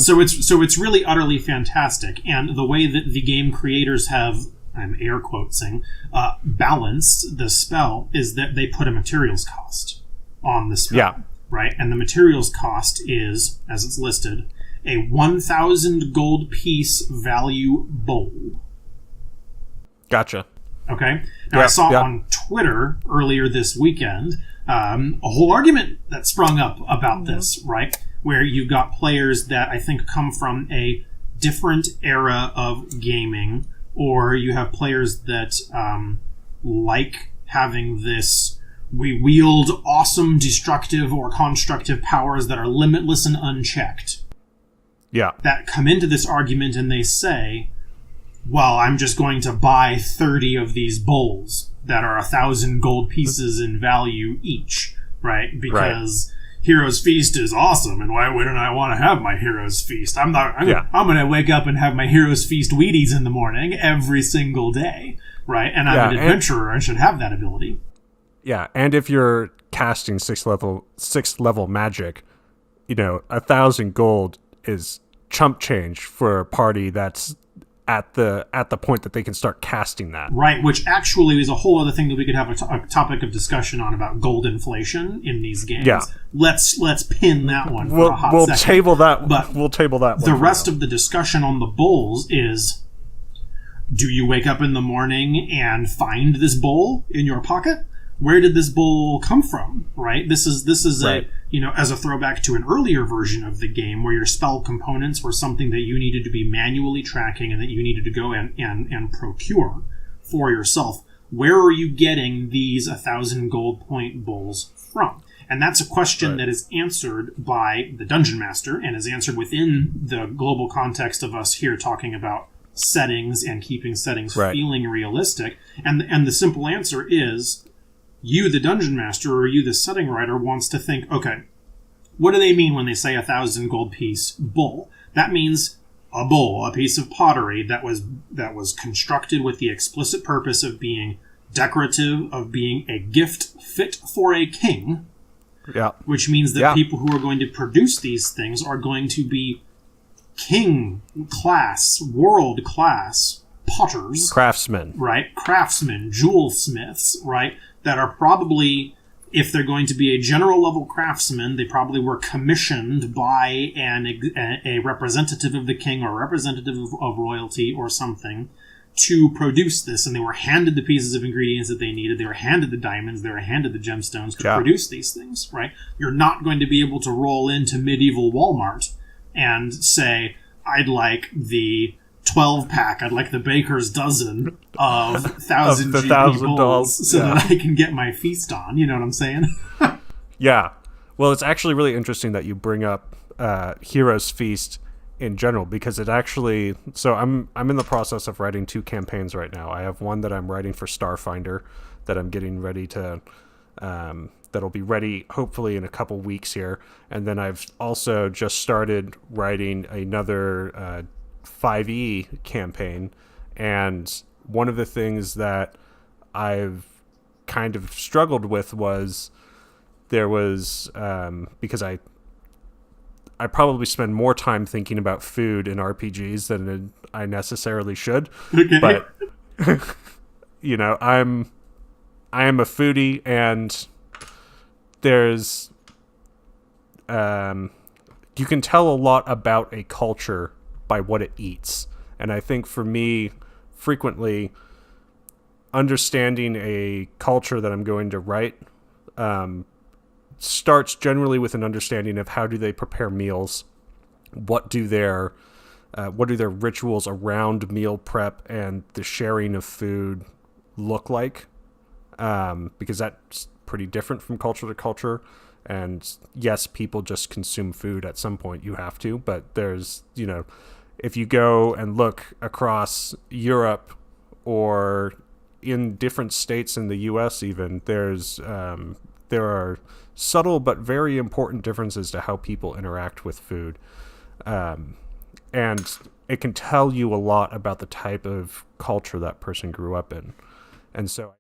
it's really utterly fantastic, and the way that the game creators have, I'm air quoting, balanced the spell is that they put a materials cost on the spell, right? And the materials cost is, as it's listed, a 1,000 gold piece value bowl. Gotcha. Okay. Now I saw on Twitter earlier this weekend a whole argument that sprung up about this, right? Where you've got players that I think come from a different era of gaming, or you have players that like having this, we wield awesome destructive or constructive powers that are limitless and unchecked. Yeah. That come into this argument and they say, well, I'm just going to buy 30 of these bowls that are 1,000 gold pieces in value each, right? Because Hero's Feast is awesome, and why wouldn't I want to have my Hero's Feast? I'm going to wake up and have my Hero's Feast Wheaties in the morning every single day, right? And I'm an adventurer, I should have that ability. Yeah, and if you're casting sixth level magic, 1,000 gold is chump change for a party that's at the point that they can start casting that. Right, which actually is a whole other thing that we could have a topic of discussion on about gold inflation in these games. Yeah. Let's pin that one for a hot second. Table that. But we'll table that one. The rest of the discussion on the bowls is, do you wake up in the morning and find this bowl in your pocket? Where did this bowl come from? Right? This is right. As a throwback to an earlier version of the game where your spell components were something that you needed to be manually tracking and that you needed to go and procure for yourself. Where are you getting these 1,000 gold point bowls from? And that's a question that is answered by the Dungeon Master and is answered within the global context of us here talking about settings and keeping settings feeling realistic. And the simple answer is, you, the Dungeon Master, or you, the setting writer, wants to think, okay, what do they mean when they say 1,000 gold piece bowl? That means a bowl, a piece of pottery that was constructed with the explicit purpose of being decorative, of being a gift fit for a king. Yeah. Which means that people who are going to produce these things are going to be king class, world class potters. Craftsmen. Right? Craftsmen, jewel smiths, right? That are probably, if they're going to be a general level craftsman, they probably were commissioned by a representative of the king or a representative of royalty or something to produce this, and they were handed the pieces of ingredients that they needed. They were handed the diamonds. They were handed the gemstones to produce these things, right? You're not going to be able to roll into medieval Walmart and say, I'd like the 12-pack, I'd like the baker's dozen of 1,000 GP bowls so that I can get my feast on. You know what I'm saying? Yeah. Well, it's actually really interesting that you bring up Hero's Feast in general, because it actually... So I'm in the process of writing 2 campaigns right now. I have one that I'm writing for Starfinder that I'm getting ready to... that'll be ready hopefully in a couple weeks here. And then I've also just started writing another 5e campaign, and one of the things that I've kind of struggled with was because I probably spend more time thinking about food in RPGs than I necessarily should. Okay. But I am a foodie, and there's you can tell a lot about a culture by what it eats. And I think for me, frequently, understanding a culture that I'm going to write starts generally with an understanding of how do they prepare meals, what do their rituals around meal prep and the sharing of food look like, because that's pretty different from culture to culture. And yes, people just consume food at some point, you have to, but there's, if you go and look across Europe or in different states in the U.S. even, there are subtle but very important differences to how people interact with food. And it can tell you a lot about the type of culture that person grew up in. And so